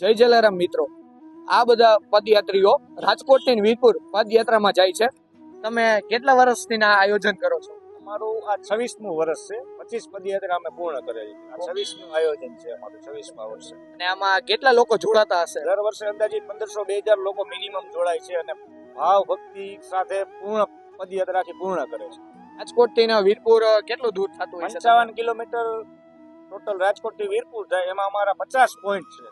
જય જલારામ મિત્રો, આ બધા પદયાત્રીઓ રાજકોટથી વીરપુર પદયાત્રામાં જાય છે. તમે કેટલા વર્ષથી આ આયોજન કરો છો? અમારું આ 26મું વર્ષ છે. 25 પદયાત્રા અમે પૂર્ણ કરેલી. આ 26મું આયોજન છે અમારું 26મા વર્ષે. અને આમાં કેટલા લોકો જોડાતા હશે? દર વર્ષે અંદાજિત 1500-2000 લોકો મિનિમમ જોડાય છે અને ભાવ ભક્તિ સાથે પૂર્ણ પદયાત્રાથી પૂર્ણ કરે છે. રાજકોટથી વીરપુર કેટલું દૂર થતું હશે? 55 કિલોમીટર ટોટલ રાજકોટથી વીરપુર જાય. એમાં અમારા 50 પોઈન્ટ છે.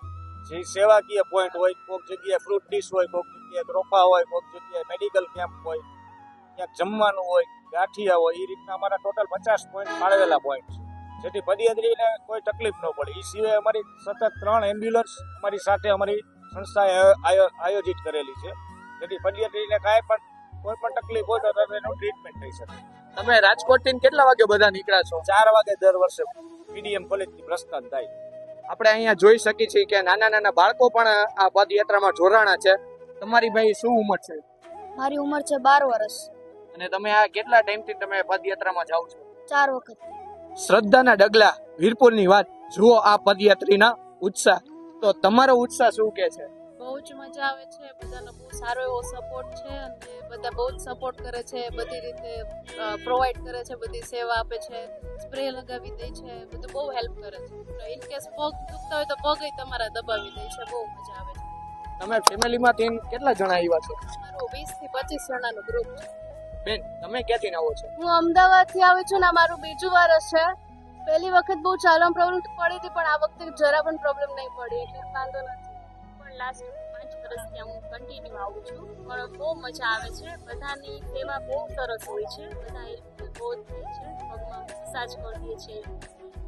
જે સેવાકીય પોઈન્ટ હોય, કોઈક જગ્યાએ ફ્રૂટ ડીશ હોય, કોઈક જગ્યાએ ત્રોફા હોય, કોઈક જગ્યાએ મેડિકલ કેમ્પ હોય, ક્યાંક જમવાનું હોય, ગાંઠિયા હોય. એ રીતના અમારા ટોટલ 50 પોઈન્ટ ફાળવેલા પોઈન્ટ છે, જેથી પદયાત્રીને કોઈ તકલીફ ન પડે. એ સિવાય અમારી સતત 3 એમ્બ્યુલન્સ અમારી સાથે અમારી સંસ્થાએ આયોજિત કરેલી છે, જેથી પદયાત્રીને કાંઈ પણ કોઈ પણ તકલીફ હોય તો એનું ટ્રીટમેન્ટ થઈ શકે. તમે રાજકોટથી કેટલા વાગે બધા નીકળ્યા છો? 4 વાગે દર વર્ષે પીડીએમ કોલેજથી પ્રસ્થાન થાય. આપણે અહીંયા જોઈ શકીએ છીએ કે નાના નાના બાળકો પણ આ પદયાત્રામાં જોડાણા છે. તમારી ભાઈ શું ઉંમર છે? મારી ઉંમર છે 12 વર્ષ. અને તમે આ કેટલા ટાઈમથી તમે પદયાત્રામાં જાઓ છો? 4 વખત. શ્રદ્ધાના ડગલા વીરપુરની વાત જુઓ, આ પદયાત્રીના ઉત્સાહ. તો તમારો ઉત્સાહ શું કે છે? બહુ જ મજા આવે છે. બધાનો બહુ સારો એવો સપોર્ટ છે અને બધા બહુ જ સપોર્ટ કરે છે. બધી રીતે પ્રોવાઈડ કરે છે, બધી સેવા આપે છે, સ્પ્રે લગાવી દે છે, બધું બહુ હેલ્પ કરે છે. ઇન કેસ પગ દુખતા હોય તો પગ તમારા દબાવી દે છે. બહુ મજા આવે છે. તમે ફેમિલીમાંથી કેટલા જણા આવ્યા છો? મારું 20 થી 25 જણાનું ગ્રુપ છે. બેન, તમે ક્યાંથી આવો છો? હું અમદાવાદથી આવી છું ને મારું બીજું વર્ષ છે. પહેલી વખત બહુ ચાલવામાં પ્રોબ્લેમ પડી હતી, પણ આ વખતે જરા પણ પ્રોબ્લેમ નહીં પડી, એટલે વાંધો નથી. પણ લાસ્ટ 5 વર્ષથી હું કન્ટિન્યુ આવું છું. પણ બહુ મજા આવે છે. બધાની સેવા બહુ સરસ હોય છે. બધા બહુ જ હોય છે. પગમાં મસાજ કરીએ છીએ,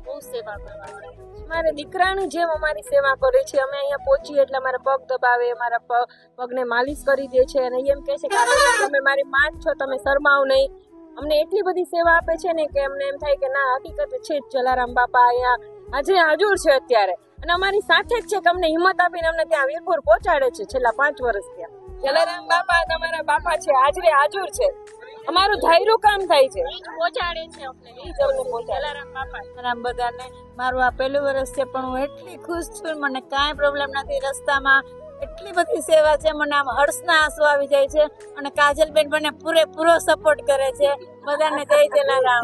બહુ સેવા કરવા મળે છે. મારે દીકરાની જેમ અમારી સેવા કરે છે. અમે અહીંયા પહોંચીએ એટલે અમારા પગ દબાવે, અમારા પગને માલિશ કરી દે છે અને એમ કહે છે કે તમે મારી માં છો, તમે શરમાવ નહીં. અમને એટલી બધી સેવા આપે છે ને કે અમને એમ થાય કે ના, હકીકત છે જ જલારામ બાપા અહીંયા આજે હાજર છે અત્યારે, અને અમારી સાથે જ છે કે અમને હિંમત આપીને અમને ત્યાં વીરપુર પહોંચાડે છે. છેલ્લા 5 વર્ષ ત્યાં જલારામ બાપા તમારા બાપા છે, હાજરે હાજર છે. અમારું ધાર્યું કામ થાય છે, પહોંચાડે છે અમને. એ જ અમને પહોંચાડે. જલારામ બાપા જલારામ બધાને. મારું આ પહેલું વર્ષ છે, પણ હું એટલી ખુશ છું. મને કાંઈ પ્રોબ્લેમ નથી. રસ્તામાં એટલી બધી સેવા છે, મને આમ હર્ષના આંસુ આવી જાય છે. અને કાજલબેન મને પૂરેપૂરો સપોર્ટ કરે છે. બધાને જય જલારામ.